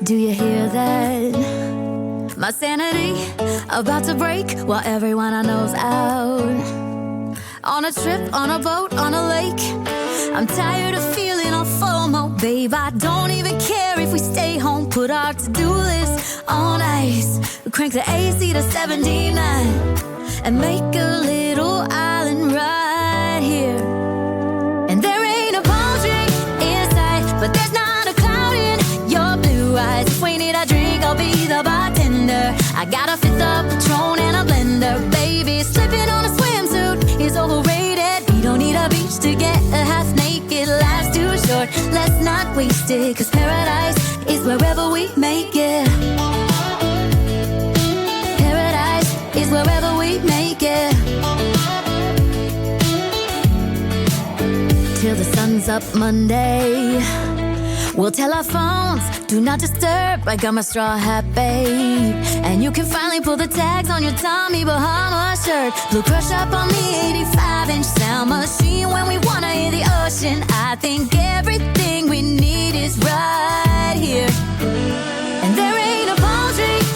Do you hear that? My sanity about to break while everyone I know's out. On a trip, on a boat, on a lake. I'm tired of feeling all FOMO, babe. I don't even care if we stay home. Put our to-do list on ice. We crank the AC to 79 and make a little island right here. And there ain't a palm tree in sight, but there's not a cloud in your blue eyes. If we need a drink, I'll be the bartender. I got a fifth of Patron and a blender, baby. Slipping on a swimsuit is overrated. You don't need a beach to get a half naked. Life's too short, let's not waste it. Cause paradise is wherever we make it. Paradise is wherever we make it. Till the sun's up Monday, we'll tell our phones, do not disturb. I got my straw hat, babe. And you can finally pull the tags on your Tommy Bahama shirt. Blue crush up on the 85-inch sound machine when we wanna